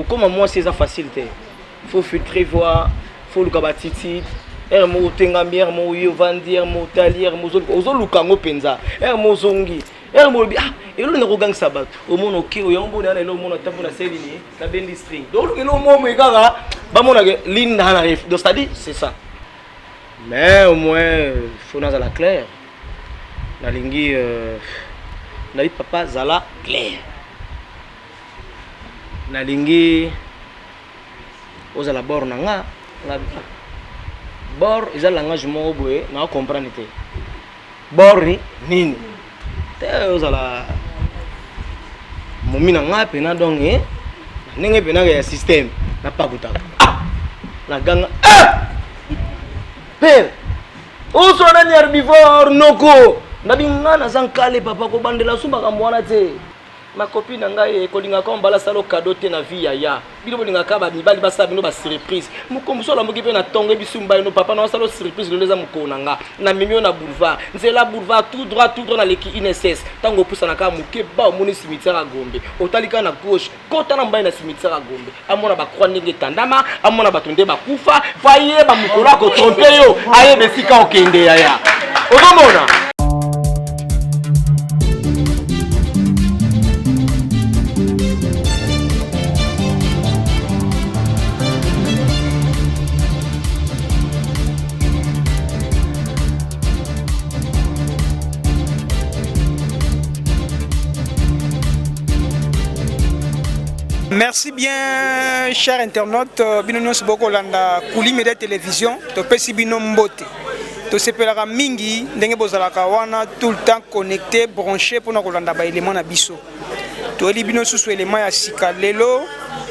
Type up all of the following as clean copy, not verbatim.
Comme moi, c'est ça facilité. Il faut filtrer, voir, il faut le cabatiti. Mo tengamier, mo yovandier, mo talier, mo lukango penza. Mo zongi. Mo bi ah, et le nerogang sabat. Au monde ok, au yambo na le monde tapu na selini, la bendi string. Donc le mo me gaga, ba mona linda na ref. Donc c'est ça. Mais au moins faut na la clair. Na lingi na li papa zala clair. Na lingi ozala bor nanga na bor eza langage moko boye na comprendre te bor ni nini te ozala momi na nga pena donc ndenge pena ya système na pakutaka na ganga père oso na herbivore noko na bingana zankale papa ko bandela sumba ka mwana te ma copine ngai kolinga ko mbala salo cadeau te na vie ya bino bolinga ka ba mibali ba sa bino ba surprise mukomso la moki pe na tonge bisumba no papa na salo surprise leza mukona nga na mimio na boulevard nzela boulevard tout droit na leki INSS tango pusa na ka muke ba moni cimetière à Gombe otalika na gauche kota na mbaye na cimetière à Gombe amona ba croix ndenge tandama amona ba tonde ba kufa faye ba mukola ko tromper yo aye besika okende ya okomona. Merci bien, chers internautes. Bino Siboko Landa, Kouli Média Télévision, to pesi bino mbote. To sepelaka mingi, ndenge bozalaka wana tout le temps connecté, branché pour na kolanda ba élément na biso. To eli bino susu élément ya sika lelo,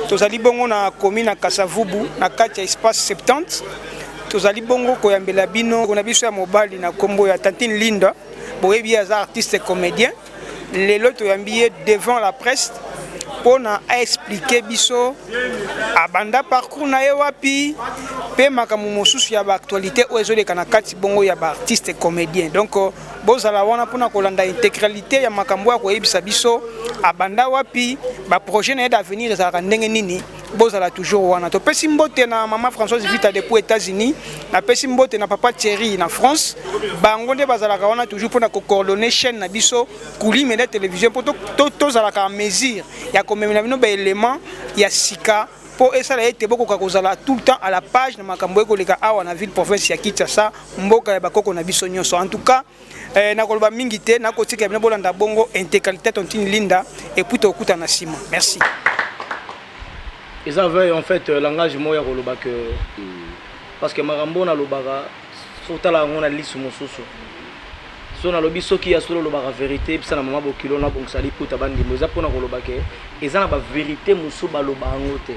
to zali bongo na commune na Kasavubu, na kati ya espace 70. To zali bongo koyambela bino na biso ya mobali na kombo ya Tantine Linda, boyebi aza artiste et comédien. Lelo to yambiye devant la presse. Pour expliquer biso abanda parcours na ye wapi pe makamu mosusu ya ba actualité o ezoleka na kati bongo ya ba artiste comédien. Donc bozala wana pona kolanda intégralité ya makambo ya koyebisa biso abanda wapi ba projet na d'avenir ezalaka ndenge nini bozala toujours wana. To pesi mbote na maman Françoise Vita depuis États-Unis, na pesi mbote na papa Thierry na France. Bango nde bazalaka wana toujours pona ko coordonner chaîne na biso Kouli Média Télévision pour to zalaka en mesure ya komemela bino ba élément ya sika pour esala ete boko kozala tout le temps à la page na makambo ekoleka awa na ville province ya Kinshasa mboka ya bakoko na biso nyonso. En tout cas na koloba mingi te na kotika bino bolanda bongo intégralité Tantine Linda et puis to kuta na sima. Merci. Ils avaient en fait langage moya koloba que parce que marambo na lobaka sotala ngona lisu mosusu so na lobi soki ya solo lobaka vérité bisa na mama bokilo na bongsali puta bandi moza pona koloba ke eza na ba vérité musu ba loba ngote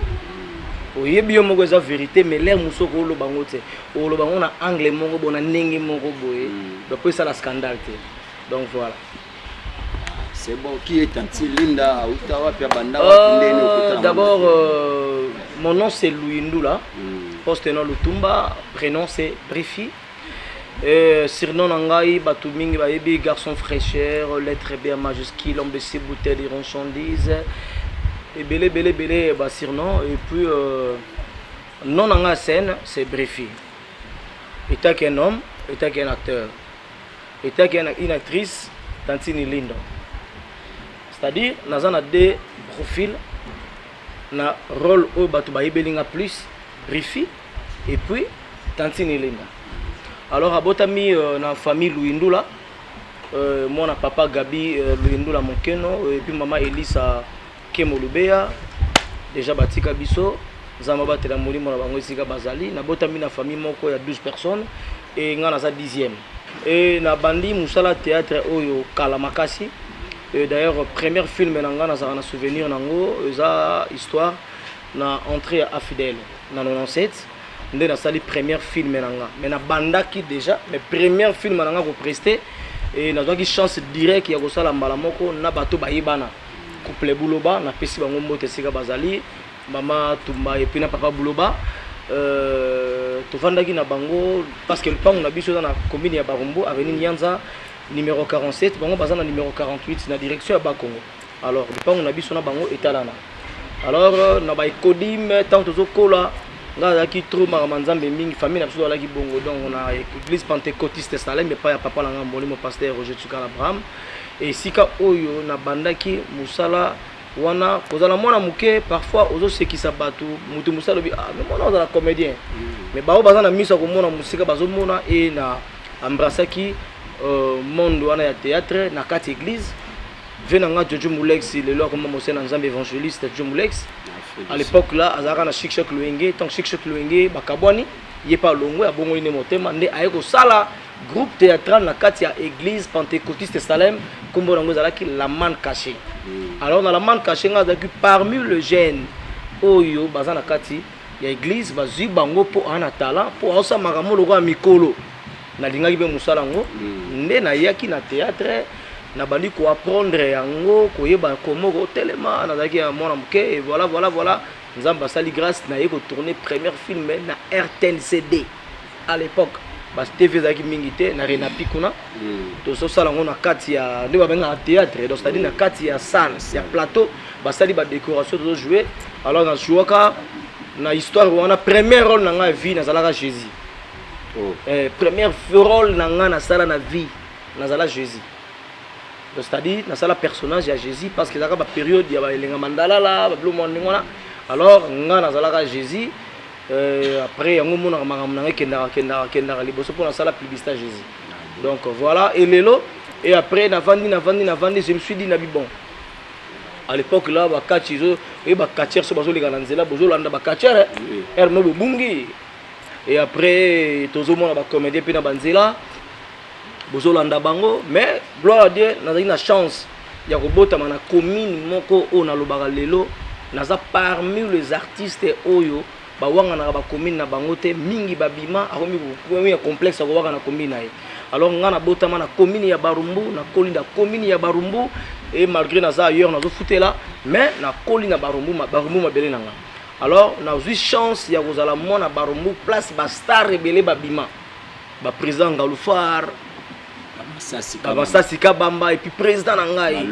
oyebi yo moko eza vérité mais l'air musu ko loba ngote o loba ngona anglais moko bona ndenge moko boye donc pour ça la scandale te. Donc voilà. C'est bon, qui est Tantine Linda? D'abord, mon nom c'est Louis Ndoula, poste nom Lutumba, prénom c'est Brifi. Surnom Nangaï, Batouming, Baebi, garçon fraîcheur, lettre B majuscule, homme de 6 bouteilles de ronchondise. Et belé, surnom. Et puis, non Nanga scène, c'est Brifi. État qu'un homme, état qu'un acteur. État qu'une actrice, Tantine Linda. C'est-à-dire, nous avons deux profils, na rôle au batu baïbelinga plus, Brifi, et puis Tantine Linda. Alors, à Botami, na famille Louindoula, moi, na papa Gabi Louindoula Monkeno, et puis maman Elisa Kemolubea, déjà Batika Bisso, Zamaba Telamoli, mon Abangoisika Bazali, na Botami, na famille Moko, il y a 12 personnes, et nous avons 10e. Et na Bandi Moussala Théâtre Oyo Kalamakasi. D'ailleurs, premier film nanga na zana souvenir nango eza histoire na entrée à Fidèle na 97 ndé na sali premier film nanga mais na bandaki déjà mais premier film nanga ko prester et na zaki chance direct ya ko sala mbala moko na bato bayibana couple Buloba na pesi bango mbote sika bazali mama Tumba et puis na papa Buloba to vandaki na bango parce que le pango na biso na commune ya Barumbu avenue Nyanza numéro 47, bango bazana numéro 48 na direction à Bakongo. Alors, le pango na biso na bango etalana. alors na ba ekodim tant tozokola nga qui trop maramanzambe mingi famille na biso ala ki bongo donc on a église pentecôtiste Salem mais pas ya papa langa molimo pasteur Roger Tsukala Abraham et sika oyo na bandaki musala wana kozala mwana muke parfois ozo sekisa batu mutu musala bi ah mais mwana ozala comédien mais bao bazana misa ko mona musika bazo mona et na embrassaki monde wana ya théâtre na kati église venanga Jojo Moulex le loi comme Mosé Nzambe évangéliste Jojo Moulex à l'époque là azaka na Chic Choc Luenge tant Chic Choc Luenge bakabwani yepa longo ya bongo ine motema nde ayeko sala groupe théâtral na kati ya église pentecôtiste Salem kombo nango zalaki la man cachée alors dans la man cachée nga zaki parmi le jeune oyo bazana kati ya église bazui bango po ana talent po osa makamolo kwa mikolo na lingaki be musala ngo nde na yaki na théâtre na bandi ko apprendre yango ko yeba komo ko telema na zaki ya mwana muke et voilà nzamba sali grâce na yeko tourner premier film na RTNCD à l'époque bas TV zaki mingité na Renapi kuna to so sala ngo na kati ya nde babenga théâtre donc c'est-à-dire na kati ya salle ya plateau basali ba décoration to jouer alors na jouaka na histoire wana premier rôle na nga vie na zalaka Jésus premier rôle na nga na sala na vie na zala Jésus c'est-à-dire na sala personnage ya Jésus parce que zaka ba période ya ba elenga mandala la ba blo mondingona alors nga na zalaka Jésus après yango mona makambo na kenda liboso pour na sala publicité Jésus donc voilà et lelo et après na vandi je me suis dit na bon à l'époque là ba kachizo et ba kacher so bazo leka na nzela bozo landa ba kacher erno bungi et après tozo mona ba comédien pe na banzela bozo landa bango mais gloire à Dieu na une chance ya kobota na commune moko o na lobaka lelo naza parmi les artistes oyo ba wanga na ba commune na bango te mingi babima akomi ko complexe ko waka na commune na ye alors nga na botama na commune ya Barumbu na kolinda commune ya Barumbu et malgré naza ailleurs nazo futela mais na kolinda Barumbu mabele nanga alors na eu chance ya kozala mona Barumbu place ba star rebele babima ba président Ngaloufar Sasi Kabamba et puis président na ngai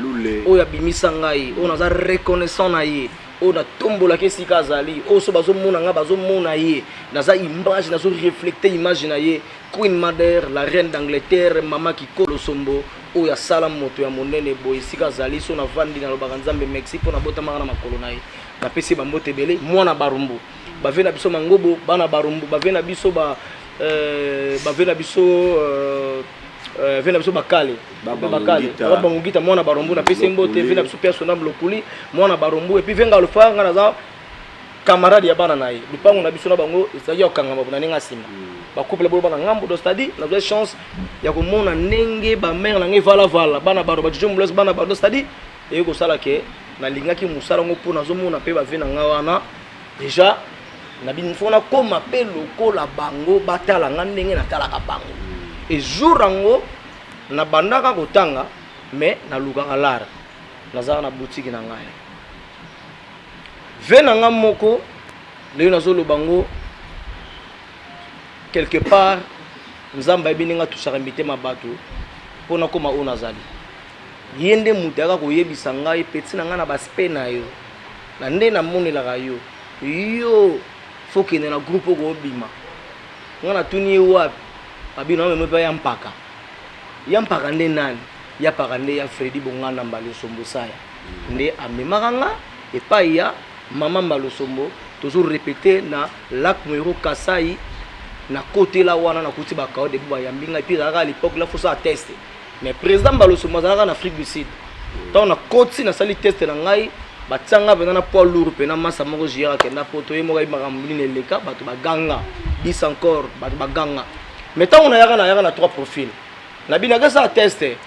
oyo abimisa ngai o naza reconnaissant na ye o na tombola ke sika zali o so bazo mona nga bazo mona ye naza image nazo reflecter image na ye Queen Mother la reine d'Angleterre mama Kikolo Sombo o ya sala moto ya monene boy sika zali so na vandi na lobaka Nzambe Mexique na botama na makolo na ye na pesi ba mbote bele mwana Barumbu bavena biso mangobo bana Barumbu bavena biso bavena biso vena biso bakale bangita mwana Barumbu na pesi mbote vena biso personnel lokuli mwana Barumbu et puis venga lufa nga naza camarade ya bana naye lupango na biso na bango ezali okangama bona ninga sima ba couple bolo bana ngambo do stadi na vraie chance ya komona ndenge ba mère na ngai vala bana baro ba Jojo Moulex bana baro stadi et ko sala ke na lingaki musala ngo pona zo mona pe ba vena nga wana déjà na bin fona koma pe lokola bango batala nga ndenge na tala ka bango et jour ango na bandaka kotanga mais na lukaka lara nazala na boutique na ngai vena nga moko leo nazolo bango quelque part nzamba ebininga tusaka mitema bato pona koma ona zali yende mutaka koyebisa ngai petit na nga na baspe na yo na nde na monelaka yo fokene na groupe ko bima nga na tuni wapi abino meme pa yampaka nde nani yapaka nde ya Freddy Bongana Mbalo Sombo saya nde amemaka nga epai ya mama Mbalo Sombo toujours répéter na lac Mwero Kasai na côté la wana na kuti bakao de buba ya mbinga puis à l'époque là faut ça tester mais président Mbalo Sombo azalaka na Afrique du Sud tant na côté na sali test na ngai batsanga bena na poids lourd pe na massa moko jira kenda poto ye moko makamuli ne leka bato baganga bis encore bato baganga mais tant on a yaka na trois profils na bina ka ça tester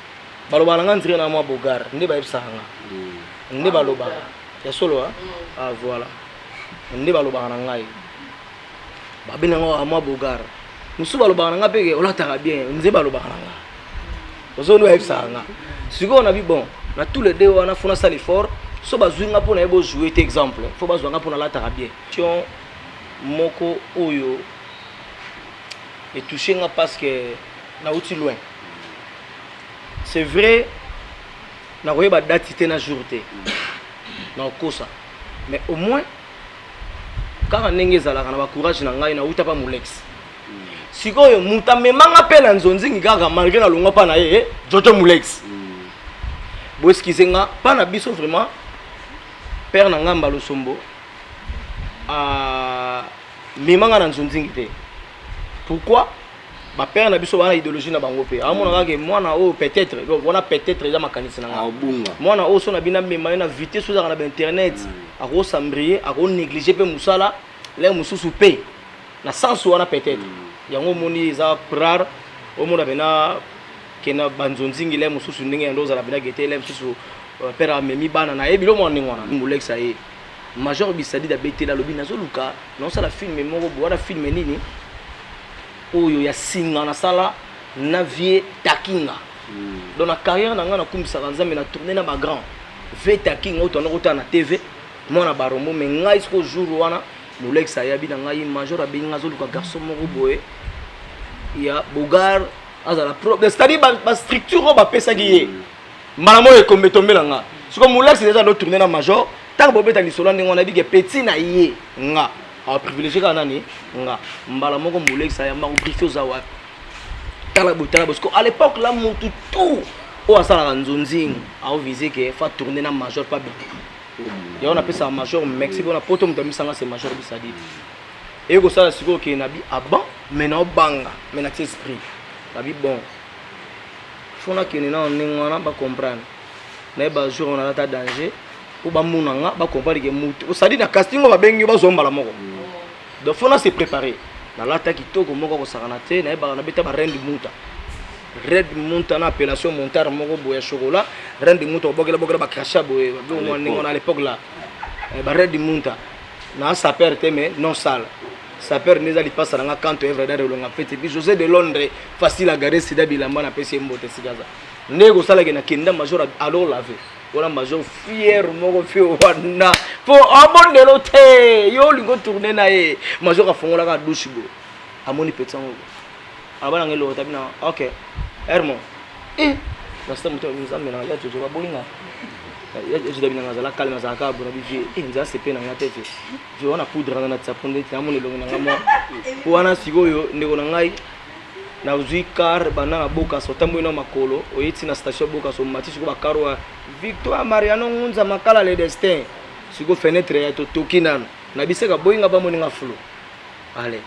baloba nga ndire na mwa bogar nde ba yebsanga nde baloba ya solo ah voilà nde baloba na ngai ba bina nga mwa bogar musu baloba na nga peke olataka bien nze baloba na nga ozo no yebsanga siko na bi bon na tous les deux on a fait ça l'effort so bazwinga pona yebo jouer cet exemple faut bazwanga pona lataka bien tion moko oyo et touché parce que na outi loin c'est vrai na koyeba date te na jour te na kosa mais au moins kaka ndenge ezalaka na bacourage na ngai nauta pa molex sikoyo muta memanga mpe na nzonzingi kaka malgré na longa mpa na ye jojo molex boeskize nga mpa na biso vraiment père na nga Mbalo Sombo memanga na nzonzingi te pourquoi ba père na biso bana idéologie na bango pe amonaka ke mwana o peut-être wana peut-être eza makanisi na nga mwana o so na bina mema na vitesse so na ba internet ako sambrier ako négliger pe musala le mususu pe na sens wana peut-être yango moni eza rare o mona bena kena banzonzingi le mususu ndenge ya ndoza la bina gete le mususu père amemi bana na ebilo mwana ngwana molex aye major bisadi da betela lobi nazo luka non ça la film moko boana film nini oyo ya singa na sala na vie takinga dans la carrière na nga na kumisaka nzambe na tourner na ba grand ve takinga oto na na TV mona barombo mais ngai siko jour wana molex ayabi na ngai major abinga zo luka garçon moko boye ya bogar azala propre c'est-à-dire ba structure ba pesa ki mbala mo e kombe tombe na nga siko molex déjà no tourner na major tant bobeta lisolo ndenge on a dit que petit na ye nga a privilégié kanani nga mbala moko molex ayamba ko briefé ozawa tala botala parce que à l'époque là mutu tout o asala nzonzing a visé que fa tourner na major pas bien et on appelle ça major Mexique on a poto mutamisanga c'est major bisadi et ko sala siko ke nabi aban mais na banga mais na esprit nabi bon fona ke na ningwana ba comprendre na ba jour on a ta danger ou ba munanga ba comprendre que mutu o sadi na casting ba bengi ba zombala moko donc fona se préparer na lata kitoko moko ko sakana te na ba na beta ba rendi muta red monta na appellation montar moko boya chocolat rendi muta bogela ba crachat boye ba mo ningo na l'époque là ba red monta na saper te mais non sale saper neza li passe na kanto evre dare longa fete bi José de Londres facile à garer sida bilamba na pesi mbote sigaza nego sala ke na kenda major alors laver wala major fier moko fi wana po abondelo te yo lingo tourner na ye major afongola ka douche bo amoni petit ngo abana ngelo tabina OK Hermon na sta muto nzambe na ya jojo babolinga ya jojo bina ngazala kalma za ka bo na bi nza sepe na ngate fe je wana poudre na tsaponde ti amoni longa na ngamo wana sigoyo ndeko na ngai na uzui car bana boka so tambo ina makolo oyiti na station boka so mati siko bakarwa Victoire Mariano ngunza makala le destin siko fenêtre ya to tokinano na biseka boyinga ba moninga flo allez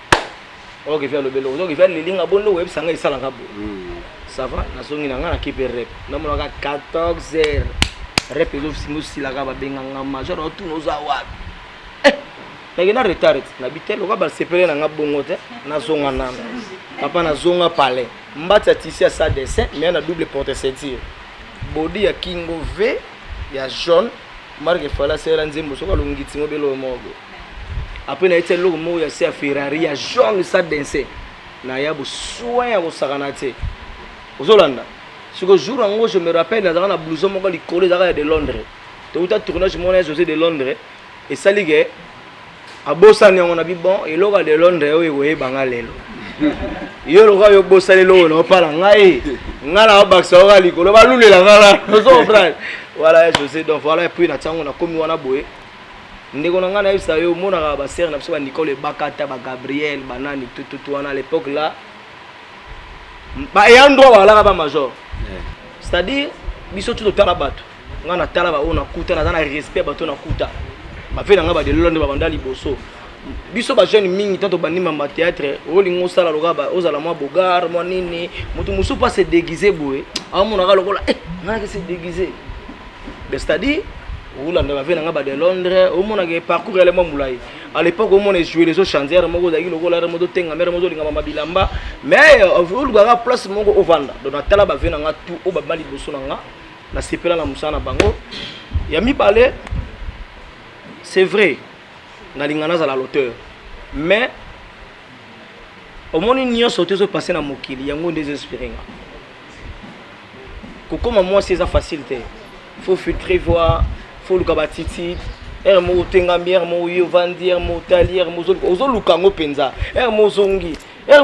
OK faire le belo OK faire lilinga bonlo web sanga isala ngabo ça va na songi na ngana kipe rep na mona ka 14h rep ezo simusi la ka ba benga ngama joro tu no za wa na gena retard na bitelo ka ba sepele na ngabongo te na zonga nana papa na zonga pale mbata tisi ya sa dessin mais na double porte ceinture body ya kingo v ya jaune marque fala sera nzembo soka lungitsi ngo belo mogo après na etel logo mo ya se Ferrari ya jaune sa dense na ya bo soin ya bosakana te ozolanda siko jour ngo je me rappelle na blouson moko li collé dans de Londres to uta tournage mo na José de Londres et salige abosani ngo na bi bon et logo de Londres oyo e banga lelo yo logo yo bosani logo na pala ngai ngala obaksa oka likolo balulela ngala ozo frère voilà José donc voilà puis na tango na komi wana boye ndeko na ngana yisa yo mona ka ba sœur na biso ba Nicole Bakata ba Gabriel banani tout wana à l'époque là ba yandro wala ba major c'est-à-dire biso tout tala bato ngana tala ba ona kuta na respect bato na kuta ba fe na ngaba de Londres ba bandali boso biso ba jeune mingi tanto banima ma théâtre olingo sala lokaba ozala mwa bogar mwa nini mutu musu pas se déguiser boye amona ka lokola ngana ke se déguiser c'est-à-dire Oulanda va venir ngaba de Londres au mona ke parcours ele mamulai à l'époque au mona jouer les autres chantiers moko za kilo kola moto tenga mera mozo linga mabilamba mais au lugar place moko ovanda donc atala ba venir nga tout o ba mali boso nga na sepela na musana bango ya mi balé c'est vrai na lingana za la l'auteur mais au moni nyo sauter se passer na mokili yango désespéré nga kokoma moi c'est ça facilité faut filtrer voir faut le kabatiti mo tenga bière mo yo vandière mo talière mo zo lukango penza mo zongi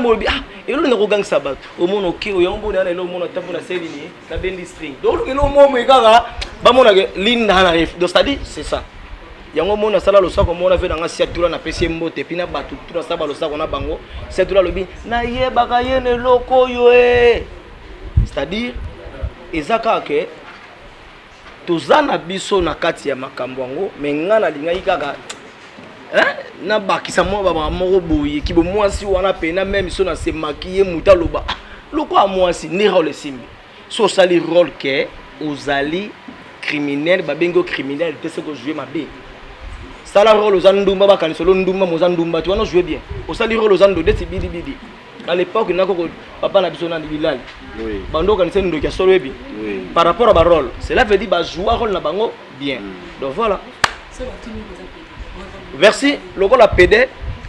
mo bi elo ne rogang sabat o mono ki o yombo na elo mono tapo na selini na bendi string donc elo mo mo kaka ba mona ke linda na ref donc c'est-à-dire c'est ça yango mona sala losako mona ve nanga siatula na pesi mbote pina batu tuna saba losako na bango siatula lobi na yebaka yene loko yo c'est-à-dire ezaka ke tozana biso na kati ya makambo yango mais ngana lingai kaka na bakisa mo ba moko boye ki bo mwasi wana pena même so na se maquiller muta loba loko a mwasi ni rôle simbi so sali rôle ke ozali criminel babengo criminel te ce que jouer mabe sala rôle ozandumba bakanisolo ndumba mozandumba tu wana jouer bien osali rôle ozando de bidi bidi à l'époque nako papa na biso na bilal oui bando kanise ndo kia solo ebi oui par rapport à ba rôle cela veut dire ba jouer rôle na bango bien donc voilà merci loko la PD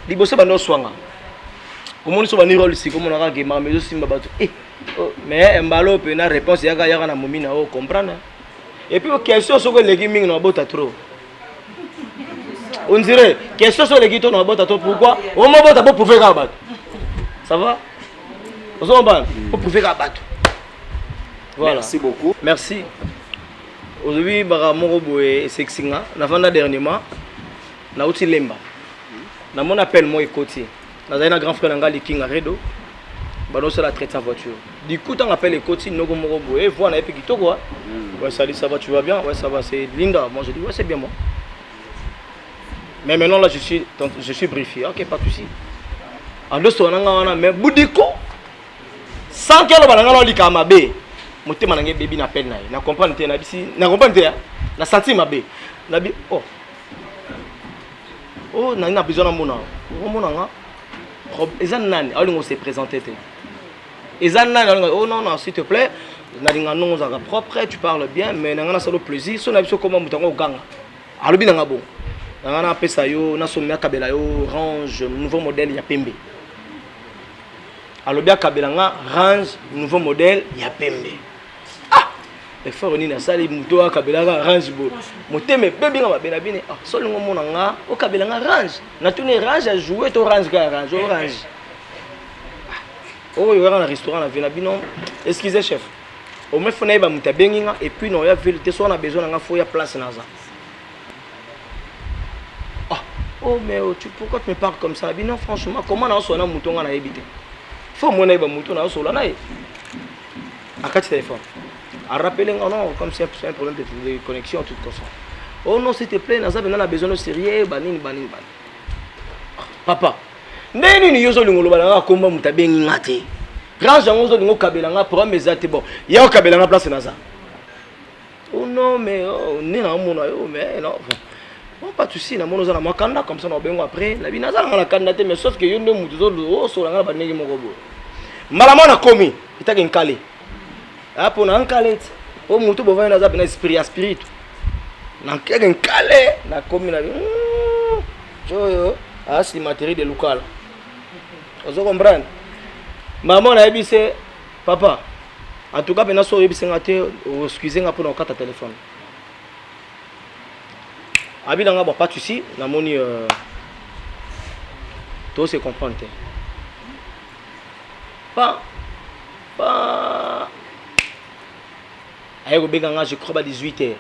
liboso bando swanga komoni so bani rôle si comme on a que mamezo simba bato mais mbalo pe na réponse yaka na momina o comprendre et puis question so ko legi mingi na bota trop on dirait question so legi to na bota trop pourquoi on m'a bota pour prouver ka bato ça va on s'en va pour prouver ka bato voilà merci beaucoup merci aujourd'hui bara moko boye sexinga na vanda dernièrement na uti lemba na mon appel moi ekoti na zaina grand frère nanga likinga redo bano c'est la traite sa voiture du coup on appelle ekoti noko moko boye voilà et puis kitoko ouais salut ça va tu vas bien ouais ça va c'est Linda moi je dis ouais c'est bien moi mais maintenant là je suis briefé OK pas de souci en deux on a mais budiko sans que le balanga li kama be motema nange baby na peine na comprendre te na bisi na comprendre te na senti mabe na bi oh na besoin na mona nga ezan nani alingo se présenter te ezan nani oh non s'il te plaît na linga non za propre tu parles bien mais na solo plaisir so na biso comment mutango ganga alobi na ngabo na pesa yo na somia kabela yo range nouveau modèle ya pembe alobi kabela nga range nouveau modèle ya pembe effort ni na sali muto akabela nga range bo moteme bébé nga babena bine solo ngomona nga o kabela nga range na tuni range à jouer to range ka range orange oh yo na restaurant na vena bino excusez chef au moins fona ba mutabengi nga et puis non ya vérité so na besoin nga faut ya place na za oh mais pourquoi tu me parles comme ça bino franchement comment na so na muto nga na ebité faut mona ba muto na so la na akati téléphone à rappeler non comme c'est un problème de connexion tout comme ça oh non s'il te plaît naza bena na besoin de sérieux banini papa ndeni ni yozo lingolo bala komba mutabengi ngate range ngozo lingo kabela nga problème ezate bon ya kabela nga place naza oh non mais ni na mona yo mais non bon pas de souci na mono za na makanda comme ça na bengo après na binaza na kanda te mais sauf que yo ndo mutu zo o so nga ba ndenge moko bo malama na komi itake nkale hapo na nkalete o mutu bovana naza bena spirit na kege nkale na komi na joyo asi matériel de local ozo comprendre maman na ebise papa en tout cas bena so ebise ngate o excusez nga pour na kata téléphone abila nga pas de souci na moni tout se comprendre pas je crois à 18h.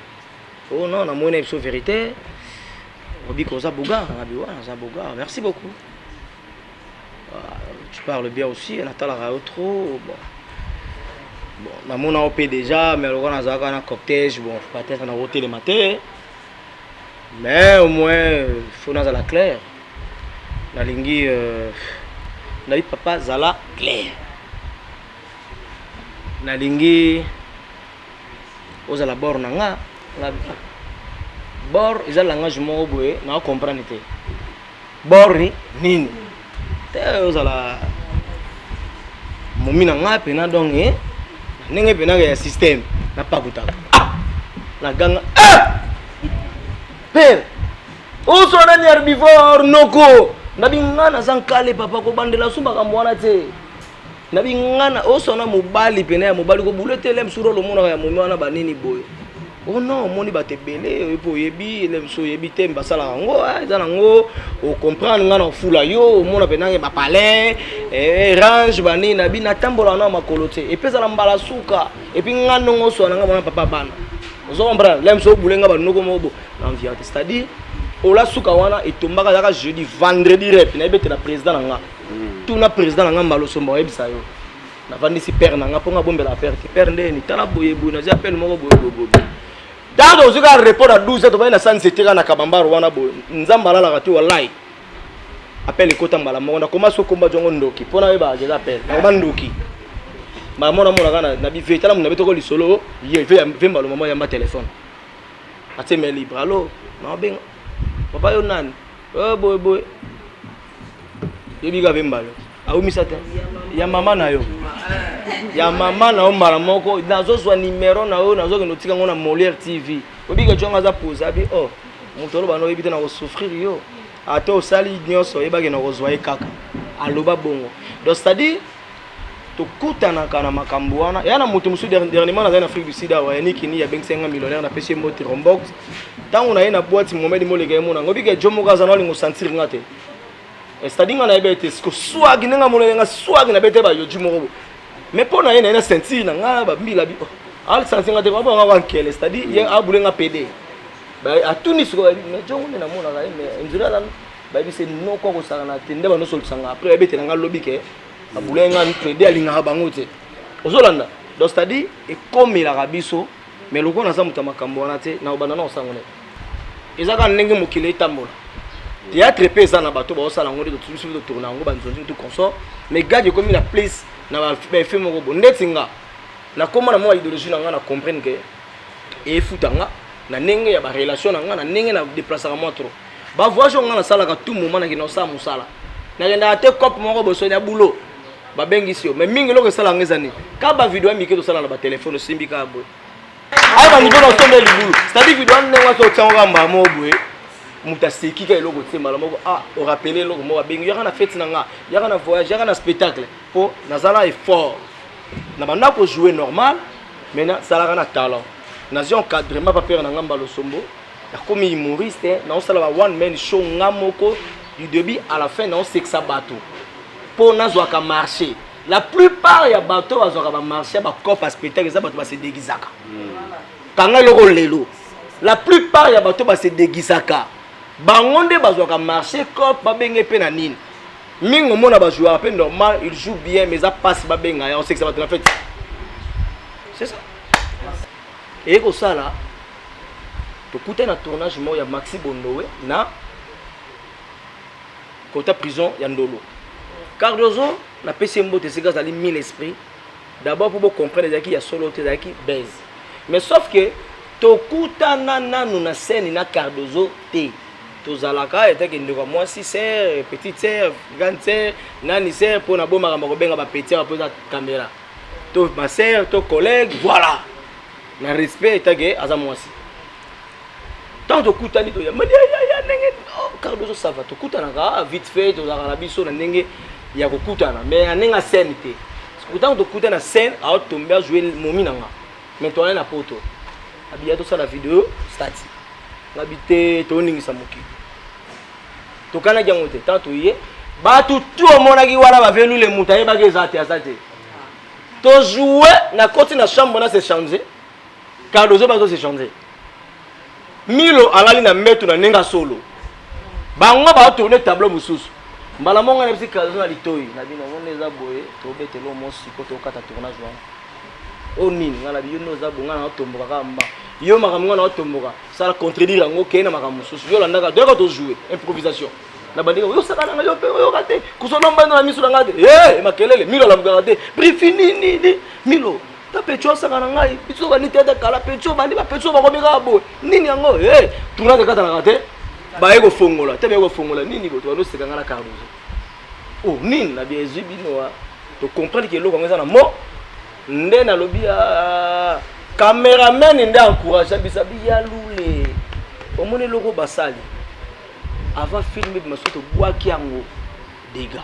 Oh non, na moni c'est vérité. Obi koza boga, merci beaucoup. Tu parles bien aussi, on attend la trop bon, na mona op déjà, mais on a zaka na cortège, bon, peut-être na roté le matin. Mais au moins faut na la clair. Na lingi na dit papa zala clair. Na lingi oza la bord nanga la bord eza langage moko boye na comprendre te bord ni nini te oza la momi nanga pena donc ndenge pena ya système na pakuta na ganga père oso na herbivore noko na bingana zankale papa ko bandela sumba kamwana te na bingana osona mobali pena ya mobali ko bulete lem suro lo mona ya momi wana banini boye oh non moni batebele po yebi lem so yebi temba sala ngo eza nango o comprendre ngana fula yo mona pena ba palais range banini na bina tambola na makolo te et pesa la mbala suka et puis ngano ngo so na ngana papa bana ozo comprendre lem so bulenga banoko mobo na environnement c'est-à-dire ola suka wana etombaka zaka jeudi vendredi rep na ebete na président nanga tout na président nanga Malosomba yebisa yo na vandisi père nanga ponga bombela père ti père ndeni tala boye boye na ja appel moko boye tando ozuka répondre à 12 to na sanse teka na kabambaro wana boye nzamba la kati wallahi appel ekota mbala moko na koma so komba jongo ndoki pona yeba je appel na koma ndoki ma mona kana na bife tala muna betoko lisolo ye ve mbalo mama ya ma téléphone ate me libre allo na benga papa yo nani oh boy yebiga ve mbalo awumisa te ya mama na yo o mara moko nazo zwa numéro na yo nazo keno tika ngona Molière TV obiga chonga za posa bi oh mutolo bano ebite na ko souffrir yo ato sali nyonso ebage na ko zwa ekaka aloba bongo donc c'est-à-dire to kutana kana makambo wana yana mutu musu dernièrement na Afrique du Sud wa yani kini ya 25 millionnaire na pesi moti rombox tangu na yena boîte momedi molega yemo na ngobike jomo kaza na lingo sentir ngate c'est-à-dire na ebete sko swag nga molenga swag na bete ba yo jimo mais pona yena na sentir na nga ba mbila bi al sentir ngate ba nga wankele c'est-à-dire ye abulenga PD ba atuni sko mais jomo na mona ga mais ndira la ba bi se no ko sala na tende ba no solution après ebete nga lobike abulenga ntede alinga bango te ozolanda donc c'est-à-dire et comme il a rabiso mais loko na samuta makambo wana te na obanda na osangone ezaka ndenge mokile etambola théâtre pesa na bato ba osala ngode to susu to tourner ngo banzonzi to consort mais gars comme la place na ba film ngo bo ndetinga na koma na mo idéologie na nga na comprendre que e futanga na ndenge ya ba relation na nga na ndenge na déplacer moi trop ba voyage nga na sala ka tout moment na kino sa musala na ngenda te cop moko bo so ya boulot ba bengisi yo mais mingi loko sala ngezani ka ba video mi ke to sala na ba téléphone simbi ka bo ay ba niveau na tombe libulu c'est-à-dire video ne wa so tsanga mba mo boye muta seki ka eloko te mala moko o rappeler loko mo ba bengi ya na fête na nga ya na voyage ya na spectacle po nazala effort na banda ko jouer normal mais na sala na talent na zion encadrement pa père na ngamba Losombo ya comme humoriste na on sala ba one man show ngamoko du début à la fin na sexa bateau pour nazwaka marché la plupart ya bateau bazwaka ba marché ba cop spectacle za bateau ba se déguisaka kanga loko lelo la plupart ya bateau ba se déguisaka bangonde bazwaka marché cop ba benge pe na nini mingo mona ba joueur pe normal il joue bien mais ça passe ba benga ya on sexa bateau en fait c'est ça et ko sala to kuta na tournage mo ya Maxi Bondowe na côté prison ya Ndolo Cardozo na PCMBO te sega zali 1000 esprits d'abord pour comprendre qu'il y a solo te qui baise mais sauf que to kuta nanu na scène na Cardozo te to zalaka était que ndeko moi si c'est petite sœur grande sœur nani sœur pour na bomaka makobenga ba petit ba posa caméra to ma sœur to collègue voilà na respect était que aza moi si tant de kutani to ya mali ya ndenge Cardozo ça va to kutana ka vite fait to zaka na biso na ndenge ya ko kutana mais na ndenge scène te tant to kutana scène a tomber jouer momi nanga mais to na poto abiya to sala vidéo stati ngabite to ningisa moki to kana jango te tant to ye ba tout mona ki wala ba velu le mutaye ba ke zate azate to jouer na côté na chambre na se changer Cardozo ba to se changer Milo alali na metu na nenga solo bango ba tourner tableau mususu mbala monga na bisika na litoi na bino ngone za boye to betelo mo siko to kata tournage wana o nini ngala biyo no za bonga na tomboka kamba yo makamwa na tomboka sala contredire ngo kena makamwa mususu yo landaka doka to jouer improvisation na bandika yo saka na yo pe yo kate kusona mbano na misu na ngade makelele Milo la mugate brief nini Milo ta pecho saka na ngai biso ba nitete kala pecho bandi ba pecho ba komeka bo nini yango tournage kata na kate ba ego fongola te ba ego fongola nini bo to no seka ngala Cardozo oh nini na bien zibino to comprendre que loko ngeza na mo nde na lobi ya cameraman nde encourage bisabi ya lule omone loko basali avant filmer bimaso to bwaki yango dega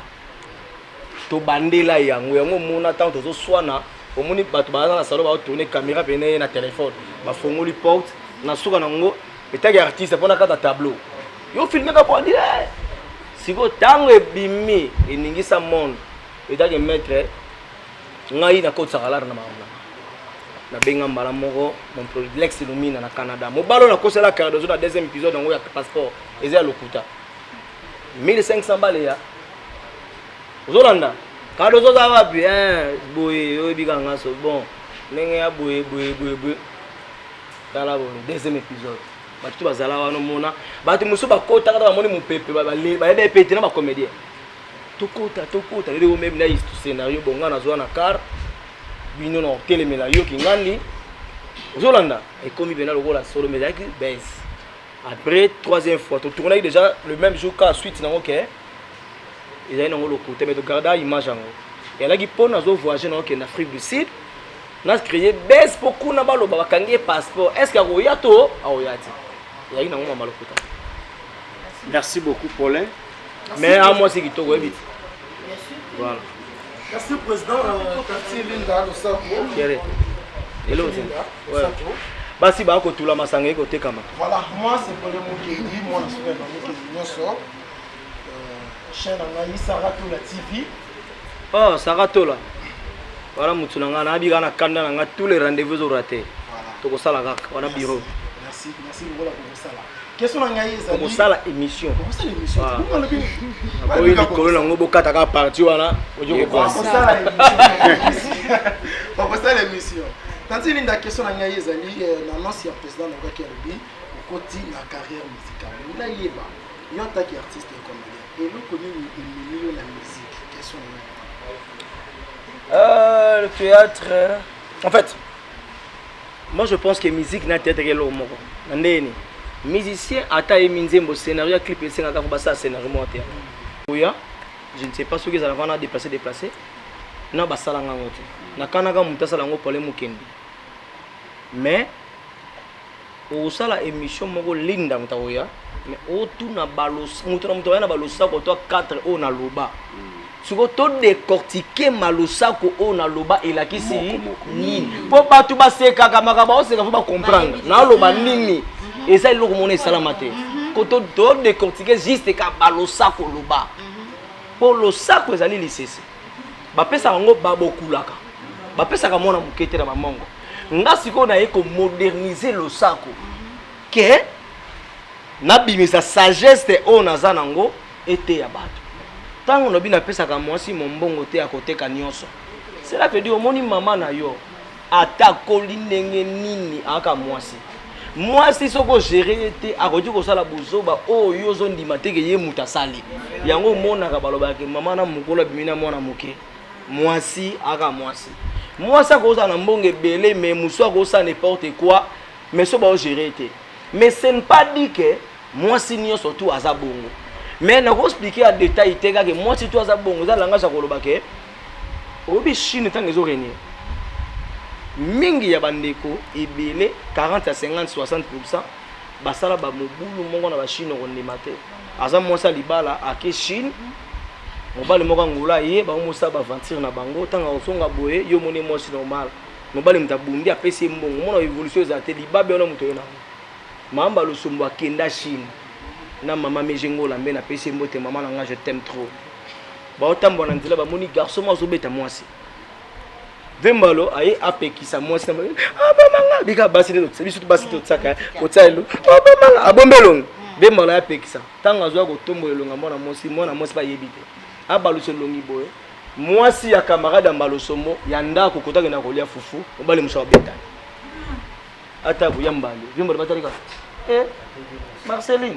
to bandela yango mona tant to swana omoni bato baza na salon ba tourner caméra pene na téléphone ba fongoli porte na suka nango etaki artiste pona kata tableau yo filmer ka pour dire siko tango ebimi eningisa monde etaki maître ngai na kotsa kalar na mama na benga mbala moko mon produit Lex Lumina na Canada mobalo na kosela cardozo na deuxième épisode ngo ya passeport eza lokuta 1500 balles ya ozolanda cardozo za wapi boye oyebika ngaso bon ndenge ya boye tala bon deuxième épisode batu bazala wana mona batu musu bakota kata bamoni mupepe bayebe pete na ba comédien tokota lelo même na scénario bonga na zwa na car bino na telemela yo kingandi ozolanda et comme il vient le rôle solo mais avec baisse après troisième fois tu tourner déjà le même jour qu'à suite na OK ils avaient le côté mais de garder image en et là qui pon na zo voyager na en Afrique du Sud na créer baisse pour kuna balo ba kangi passeport est-ce que ko yato aoyati ya ina ngoma malokota. Merci beaucoup Paulin. Mais à moi c'est qui to webit voilà. Merci président Tati Linda Losako. Kéré. Hello. Ouais. Basi ba ko tula masanga ko tekama. Voilà, moi c'est pour le Mokeli, moi na souvenir Mokeli Nyoso. Chaîne na Saratola TV. Oh, Saratola. Voilà mutulanga na bi kana kanda na tous les rendez-vous au raté. Voilà. To ko sala kaka wana bureau. Merci voilà pour ça là. Question na ngai ezali. Ko sala émission. Ko sala émission. Ko yi ko na ngobo kata ka parti wana. Ko sala émission. Ko sala émission. Tati Linda question na ngai ezali na annonce ya président na Kerobi côté na carrière musicale. Là yeba. Yo attaque artiste et comédien. Et le connu une million la musique. Question na le théâtre en fait moi je pense que musique na théâtre ke lo moko. Ndeni musicien ata eminzembo scénario clip et senga ka basa scénario mo théâtre. Oya je ne sais pas ce que ça va déplacer na basala ngango te. Na kanaka mutasala ngo pole mukendi. Mais au sala émission moko linda mutaoya mais otuna balos mutuna mutaoya na balosa ko to 4 o na loba. Suko to décortiquer malosa ko o na loba elakisi nini. Po batu baseka kamaka ba oseka fo ba comprendre. Na loba nini. Et ça il mona salamate. Ko to décortiquer juste ka balosa ko loba. Po losa ko ezali lisese. Ba pesa ngo babokulaka. Ba pesa ka mona mukete na mamongo. Nga siko na yeko moderniser le sako ke na bimisa sagesse o naza nango ete ya bato tango no bina pesa ka mwasi mombongo te akoteka nyonso cela veut dire omoni mama na yo ata kolindenge nini aka mwasi soko gérer te akoti ko sala buzoba o yo zo ndima te ke ye muta sali yango mona ka baloba ke mama na mukola bimina mwana muke mwasi aka moi ça cause en mbonge belé mais moussa cause n'importe quoi mais ça va gérer été mais ce n'est pas dit que moi signio surtout à zabongo mais na ko expliquer à détail te que moi si toi zabongo za langage ya koloba ke obi chine tant ezo renier mingi ya bandeko ebele 40 à 50 60% basala ba mobulu mongo na ba chine ko ndimate aza moi ça libala ake chine mobali moko ngula ye ba musa ba aventure na bango tanga osonga boye yo moni mosi normal mobali mtabundi apesi mbongo mona évolution za te libabe ona muto yona mamba lo sombo akenda Chine na mama mejengola mbe na pesi mbote mama na nga je t'aime trop ba otambo na nzela ba moni garçon mo zobeta mwasi vembalo aye apekisa mwasi na manga bika basi de bisu basi to tsaka ko tsailo manga abombelong vembalo apekisa tanga zwa ko tombolelo ngamba na mwasi ba yebite abaloso longi boye mwasi ya camarade mbalosomo ya ndako kotaka na kolia fufu obale musa beta ata bu yambali vimbo batalika Marceline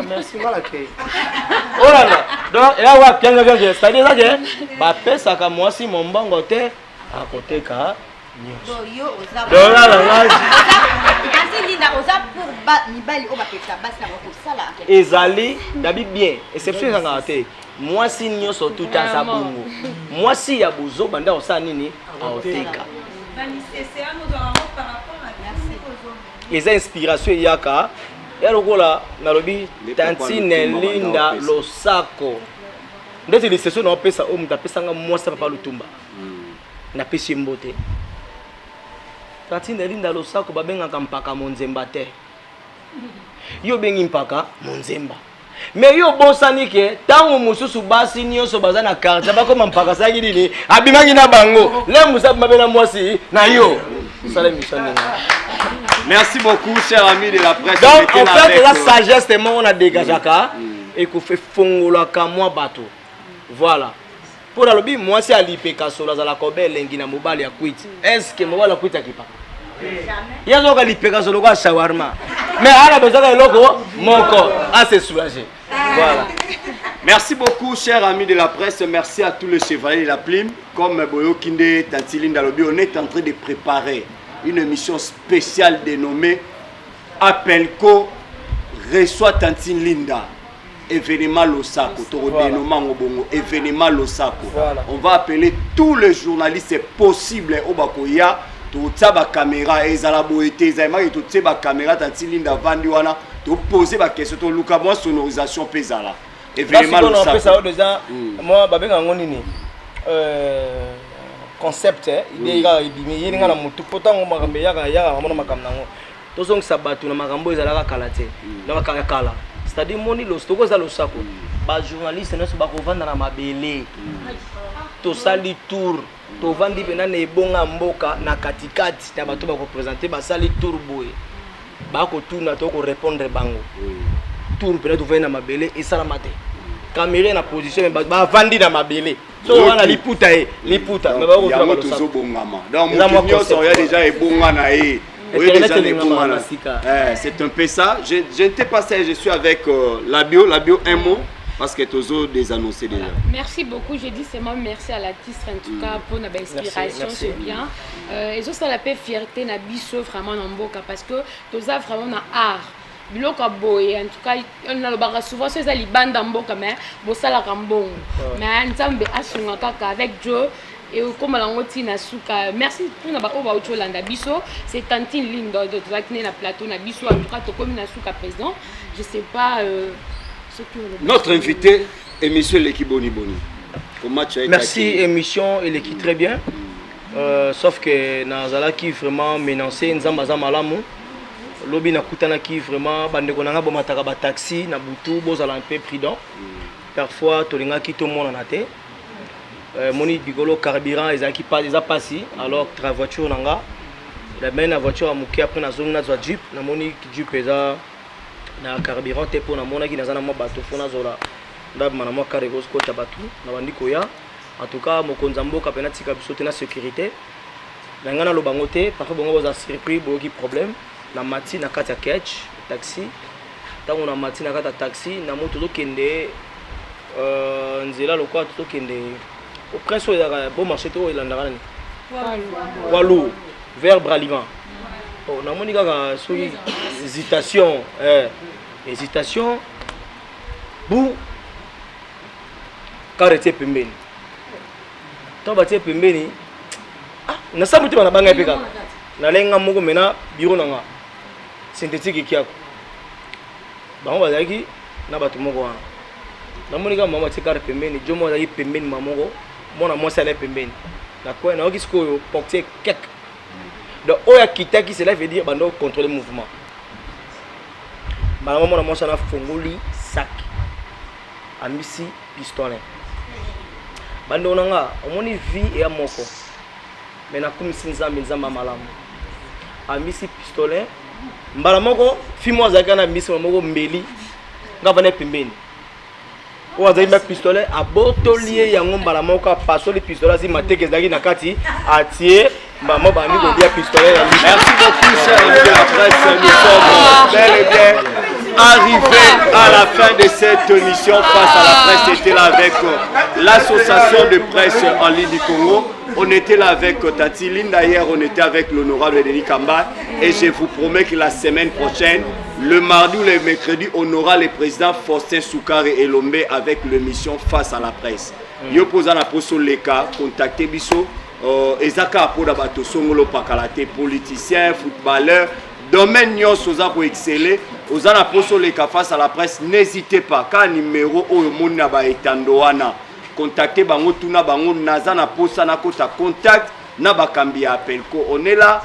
merci mala ke oranga donc ya wa kyanga kyanga c'est-à-dire que ba pesa ka mwasi mombongo te akoteka nyonso yo oza dola la ngazi kasi linda oza pour ba mibali o ba pesa basi na ko sala ezali dabi bien exception nga te mwasi nyonso tout aza bongo mwasi ya bozo banda osala nini aoteka eza inspiration yaka ya lokola nalobi Tantine Linda Losako ndeti liseso na opesa o muta pesanga mwasi papa Lutumba na pesi mbote Tantine Linda Losako babengaka mpaka monzemba te yo bengi mpaka monzemba mais yo bosani ke tango mususu basi nyonso baza na carte bakoma mpaka saki nini abimangi na bango le musa mabena mwasi na yo ça l'émission. Merci beaucoup, chers amis de la presse. Donc, en fait, la sagesse, c'est moi, on a dégagé et qu'on fait fongola moi bateau. Voilà. Pour le lobby, moi, c'est à l'IPK, la Kobe, l'Engina Mobile, à quit. Est-ce que moi, la quit à qui pas? Il y a un l'IPK, sur le shawarma. Mais à la besoin de l'ogo, mon corps, c'est soulagé. Voilà. Merci beaucoup, chers amis de la presse. Merci à tous les chevaliers de la plume. Comme Boyo Kinde, Tantilinda Lobby, on est en train de préparer une émission spéciale dénommée Appelco reçoit Tantine Linda. Événement Losako, événement Losako. On va appeler tous les journalistes possibles au Bakoya, tout ça ba caméra et zalaboité, zaima et tout ça ba caméra Tantine Linda Vandiwana, tout poser ba question, tout luka moi sonorisation pesala. Événement Losako. Ça déjà moi babé ngoni concept idée ga ibimi yinga na mutu potango makambe ya mona makamna ngo. Tozong sabatu na makambo ezalaka kala te. Na kala. C'est-à-dire moni los toko za losako ba journaliste na so ba ko vanda na mabele to sali tour to vandi bena na ebonga mboka na katikati na bato ba ko présenter ba sali tour boy ba ko tuna to ko répondre bango tour pena to vena na mabele et sala mate caméra na position ba vandi na mabele so wana liputa mais ba ko to bongama donc mo so ya déjà ebonga na c'est un peu ça. Je n'étais pas ça, je suis avec la bio un mot parce que tu as des annoncés déjà. Merci beaucoup, je dis seulement merci à l'artiste en tout cas pour notre inspiration, c'est bien. Et ça la paix fierté na biso vraiment dans Mboka parce que tu as vraiment un art. Biloko boye en tout cas on a le barra souvent c'est les bandes dans Mboka mais bosala kambongo. Mais nzambe asunga kaka avec Joe. Et comme la routine suka merci pour na ba Ocholanda biso c'est Tantine Linda de na plateau na biso en tout cas to comme na suka président je sais pas ce que notre invité est monsieur Leki Boni. Comment tu as merci émission il est très bien sauf que nazala qui vraiment menacé nzamba za malamu lobi na kutana qui vraiment bandeko nanga bo mataka ba taxi na butu bozala un peu prudent parfois tolinga ki to mona na te moni bigolo carburant ezaki pas déjà passé alors tra voiture nanga la main na voiture amuki après na zone na zo jeep na moni jeep eza na carburant te pona mona ki nazana mo bato fona zola ndab mana mo cargo ko ta batu na bandiko ya en tout cas mokonza mboka pena tika biso te na sécurité na ngana lo bango te parce que bongo boza surpris boki problème na mati na kata catch taxi tango na mati na kata taxi na moto to kende nzela lokwa to kende au prince il a bon marché tout il en a rien Walou vers Braliman oh na moni kaka so hésitation hésitation bou karete pembeni to batie pembeni ah na sabuti bana banga epeka na lenga moko mena bureau nanga synthétique kiako bango bazaki na bato moko wana na moni kaka mama tikara pembeni jomo za pembeni mamoko mona mwasi ala pembeni na quoi na oki siko porter quelque donc oya kitaki cela veut dire bando contrôler mouvement bana mona mwasi na fongoli sac amisi pistolet bando nanga omoni vie et amoko mais na kumisi nzamba malamu amisi pistolet mbala moko fi mo zaka na misi moko mbeli ngavane pembeni ou azali ma pistolet a botolier yango mbala moko pasoli pistolet si mateke zaki na kati atie maman bami ko dia pistolet. Merci beaucoup chers amis de la presse, nous sommes bel et bien arrivés à la fin de cette émission face à la presse. C'était là avec l'association de presse en ligne du Congo. On était là avec Tati Linda, hier on était avec l'honorable Denis Kamba et je vous promets que la semaine prochaine, le mardi ou le mercredi, on aura le président Faustin Soukare et Lombe avec l'émission Face à la presse. Yo posa na poso leka, contactez Bisso, ezaka apoda bato songolo pakalate, politicien, footballeur, domaine nyos oza ko exceller, oza na poso leka Face à la presse, n'hésitez pas, ka numéro oyo moni na ba etando wana. Contactez bango tuna bango naza na posa na kota contact na bakambi ya Appelco. On est là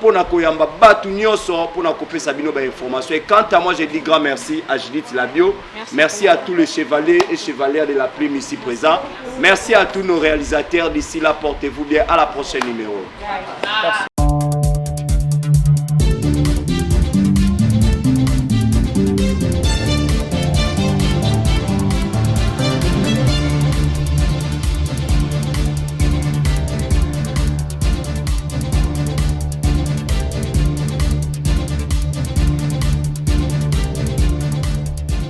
pour na koyamba batu nyonso pour na kopesa bino ba information. Et quant à moi, je dis grand merci à Judith Labio. Merci à tous les chevaliers et chevalières de la plume ici présents. Merci à tous nos réalisateurs d'ici là, portez-vous bien, à la prochaine numéro. Merci.